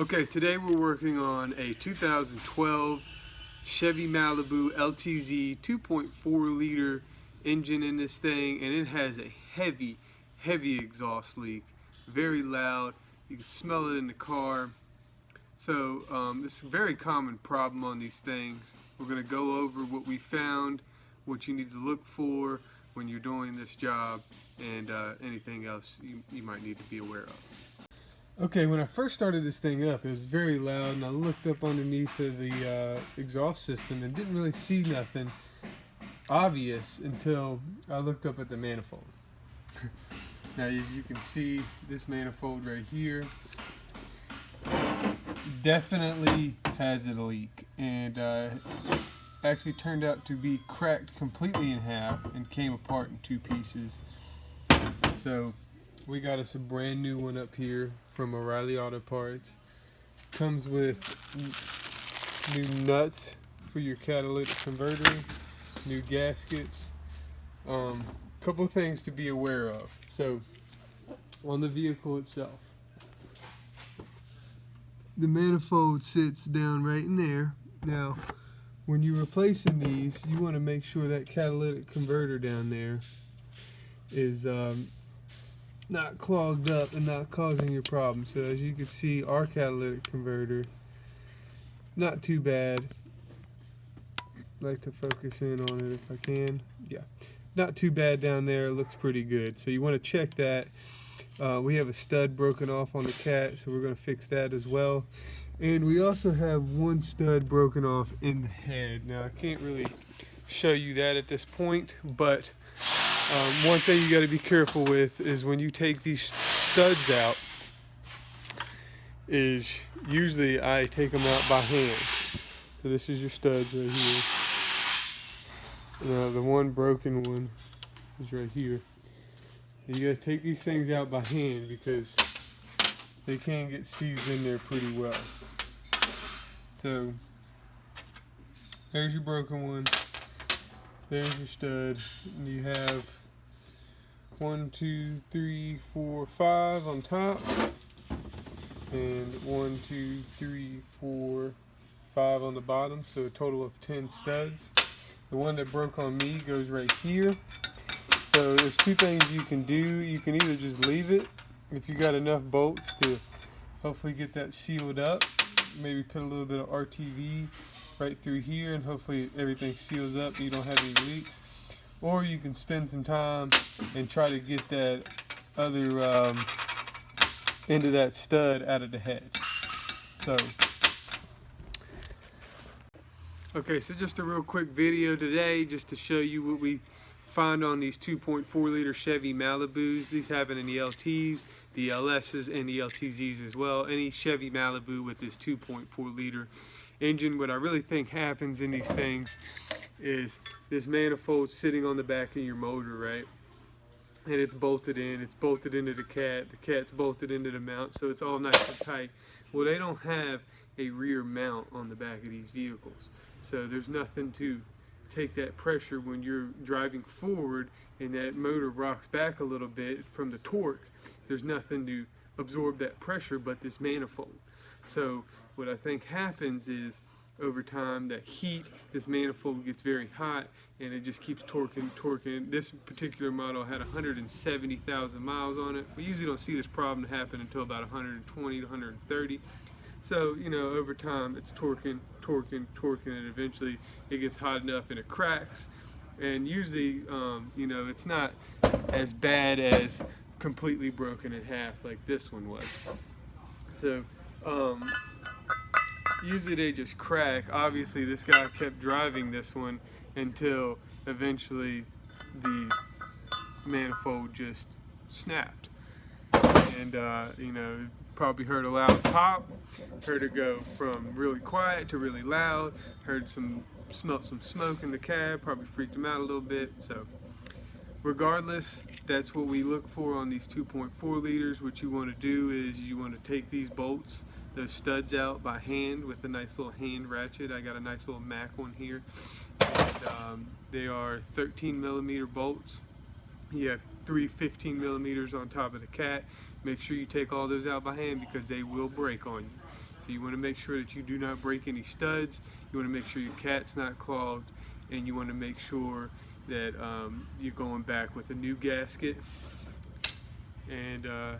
Okay, today we're working on a 2012 Chevy Malibu LTZ 2.4 liter engine in this thing, and it has a heavy exhaust leak, very loud. You can smell it in the car. So this is a very common problem on these things. We're going to go over what we found, what you need to look for when you're doing this job, and anything else you might need to be aware of. Okay, when I first started this thing up, it was very loud, and I looked up underneath of the exhaust system and didn't really see nothing obvious until I looked up at the manifold. Now, as you can see, this manifold right here definitely has a leak, and actually turned out to be cracked completely in half and came apart in two pieces. So we got us a brand new one up here from O'Reilly Auto Parts. Comes with new nuts for your catalytic converter, new gaskets, couple things to be aware of. So on the vehicle itself, the manifold sits down right in there. Now when you're replacing these, you want to make sure that catalytic converter down there is not clogged up and not causing you problems. So as you can see, our catalytic converter, not too bad. Like to focus in on it if I can. Yeah, not too bad down there. It looks pretty good. So you want to check that. We have a stud broken off on the cat, so we're going to fix that as well. And we also have one stud broken off in the head. Now I can't really show you that at this point, but one thing you got to be careful with is when you take these studs out, is usually I take them out by hand. So this is your studs right here. Now the one broken one is right here. And you got to take these things out by hand because they can get seized in there pretty well. So there's your broken one. There's your stud. And you have 1, 2, 3, 4, 5 on top, and 1, 2, 3, 4, 5 on the bottom. So a total of 10 studs. The one that broke on me goes right here. So there's two things you can do. You can either just leave it if you got enough bolts to hopefully get that sealed up. Maybe put a little bit of RTV right through here, and hopefully everything seals up and you don't have any leaks. Or you can spend some time and try to get that other end of that stud out of the head. Okay, so just a real quick video today just to show you what we find on these 2.4 liter Chevy Malibus. These happen in the LTs, the LSs, and the LTZs as well. Any Chevy Malibu with this 2.4 liter engine. What I really think happens in these things is this manifold sitting on the back of your motor, right? And it's bolted in, it's bolted into the cat's bolted into the mount, so it's all nice and tight. Well, they don't have a rear mount on the back of these vehicles, so there's nothing to take that pressure when you're driving forward and that motor rocks back a little bit from the torque. There's nothing to absorb that pressure but this manifold. So what I think happens is over time that heat, this manifold gets very hot and it just keeps torquing. This particular model had 170,000 miles on it. We usually don't see this problem happen until about 120 to 130. So, you know, over time it's torquing, and eventually it gets hot enough and it cracks. And usually, you know, it's not as bad as completely broken in half like this one was. So, usually they just crack. Obviously, this guy kept driving this one until eventually the manifold just snapped. And, you know, probably heard a loud pop, heard it go from really quiet to really loud, smelt some smoke in the cab, probably freaked him out a little bit. So regardless, that's what we look for on these 2.4 liters. What you want to do is you want to take these bolts, those studs out by hand with a nice little hand ratchet. I got a nice little Mac one here. And, they are 13 millimeter bolts. You have 3 15 millimeters on top of the cat. Make sure you take all those out by hand because they will break on you. So you want to make sure that you do not break any studs, you want to make sure your cat's not clogged, and you want to make sure that you're going back with a new gasket and a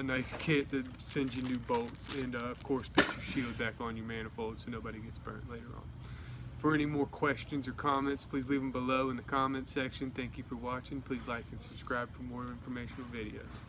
nice kit that sends you new bolts, and of course put your shield back on your manifold so nobody gets burnt later on. For any more questions or comments, please leave them below in the comments section. Thank you for watching. Please like and subscribe for more informational videos.